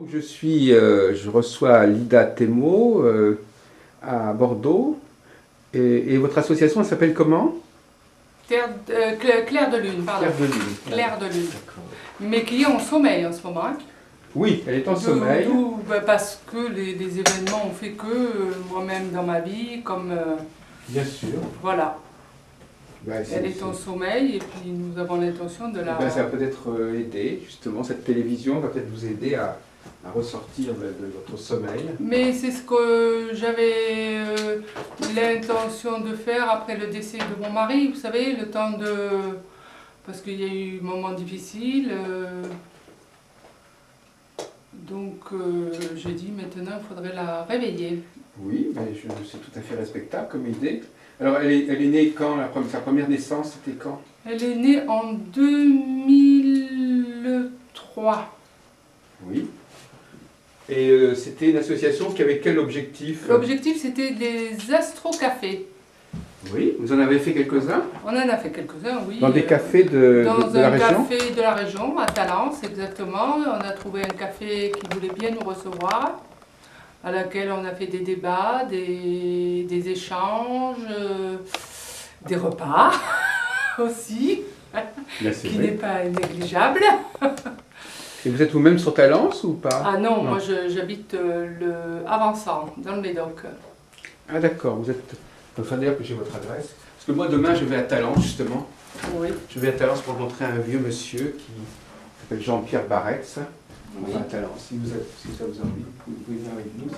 Donc je reçois Lida Thémault à Bordeaux. Et votre association, elle s'appelle comment? Claire de Lune, pardon. Claire de Lune. Claire de Lune. D'accord. Mais qui est en sommeil en ce moment. Hein. Oui, elle est en sommeil. Parce que les événements ont fait que moi-même dans ma vie, comme... Bien sûr. Voilà. Bah, elle est en sommeil et puis nous avons l'intention de la... ça va peut-être aider, justement, cette télévision va peut-être vous aider à ressortir de votre sommeil. Mais c'est ce que j'avais l'intention de faire après le décès de mon mari, vous savez, le temps de... Parce qu'il y a eu un moment difficile. Donc j'ai dit maintenant il faudrait la réveiller. Oui, c'est tout à fait respectable comme idée. Alors elle est née quand? Sa première naissance, c'était quand? Elle est née en 2003. Oui. Et c'était une association qui avait quel objectif? L'objectif c'était des astrocafés. Oui, vous en avez fait quelques-uns? On en a fait quelques-uns, oui. Dans des cafés de la région? Dans un café de la région, à Talence exactement. On a trouvé un café qui voulait bien nous recevoir, à laquelle on a fait des débats, des échanges, des repas aussi, qui n'est pas négligeable. Et vous êtes vous-même sur Talence ou pas? Ah non, moi j'habite à Vincennes, dans le Médoc. Ah d'accord, vous êtes... Il faut dire que j'ai votre adresse. Parce que moi demain je vais à Talence justement. Oui. Je vais à Talence pour rencontrer un vieux monsieur qui s'appelle Jean-Pierre Barretz. On va à Talence. Si ça vous envie, vous pouvez venir avec nous.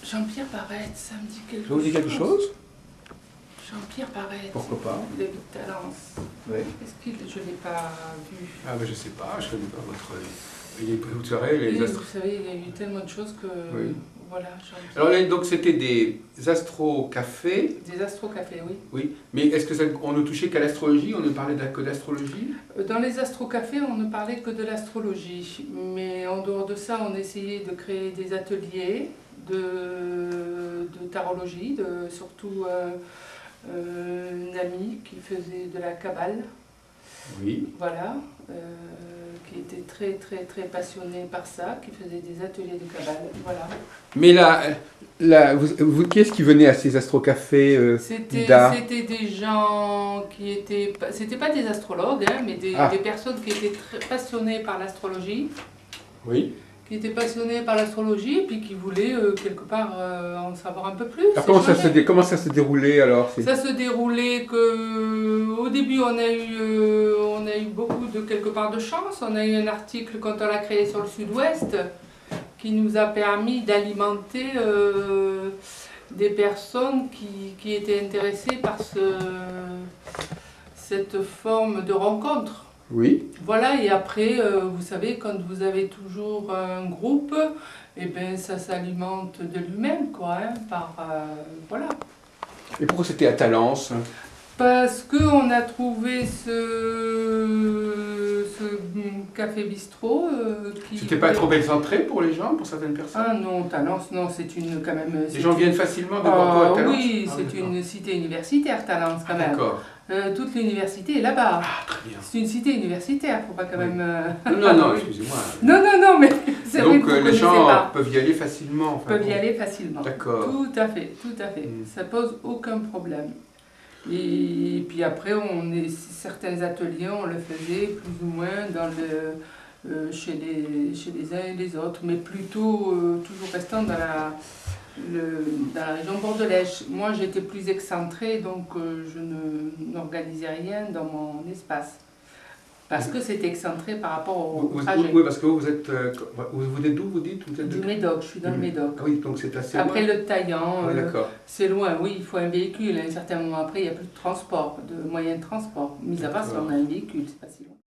Jean-Pierre Barretz, ça me dit quelque chose. Ça vous dit quelque chose? Jean-Pierre Barretz. Pourquoi pas? Il habite Talence. Oui. Est-ce que je ne l'ai pas vu? Ah ben je sais pas, je ne connais pas votre... Vous savez, les vous savez, il y a eu tellement de choses que... Oui. Voilà, alors donc c'était des astrocafés. Des astrocafés, oui. Oui, mais est-ce que on ne touchait qu'à l'astrologie? On ne parlait que d'astrologie? Dans les astrocafés, on ne parlait que de l'astrologie. Mais en dehors de ça, on essayait de créer des ateliers de tarologie, surtout une amie qui faisait de la cabale. Oui. Voilà. Qui était très passionnée par ça, qui faisait des ateliers de cabale, voilà. Mais vous qui est-ce qui venait à ces astrocafés? C'était des gens qui étaient, c'était pas des astrologues, hein, mais des personnes qui étaient très passionnées par l'astrologie. Oui. Qui étaient passionnés par l'astrologie et puis qui voulaient quelque part en savoir un peu plus. Alors comment ça se déroulait alors? Ça se déroulait qu'au début on a eu beaucoup de quelque part de chance. On a eu un article quand on l'a créé sur le Sud-Ouest qui nous a permis d'alimenter des personnes qui étaient intéressées par cette forme de rencontre. Oui. Voilà, et après, vous savez, quand vous avez toujours un groupe, eh ben, ça s'alimente de lui-même, quoi, hein, voilà. Et pourquoi c'était à Talence? Parce qu'on a trouvé ce café bistrot qui... C'était pas trop excentré pour les gens, pour certaines personnes? Ah non, Talence, non, c'est une quand même... Les gens viennent facilement de Bordeaux à Talence? Oui, c'est une cité universitaire, Talence, quand même. D'accord. Toute l'université est là-bas. Ah, très bien. C'est une cité universitaire, faut pas quand même... Non, excusez-moi. Non, mais c'est vrai que vous les gens peuvent y aller facilement. Enfin, peuvent y aller facilement. D'accord. Tout à fait. Ça pose aucun problème. Et puis après, certains ateliers, on le faisait plus ou moins chez les uns et les autres, mais plutôt toujours restant dans la région bordelaise. Moi, j'étais plus excentrée, donc je n'organisais rien dans mon espace. Parce que c'était excentré par rapport au trajet. Oui, parce que vous êtes d'où, vous dites? Du Médoc, je suis dans le Médoc. Ah oui, donc c'est assez après loin. Le Taillan, c'est loin, oui, il faut un véhicule. À un certain moment après, il n'y a plus de transport, de moyens de transport. Mis à part si on a un véhicule, c'est pas si loin.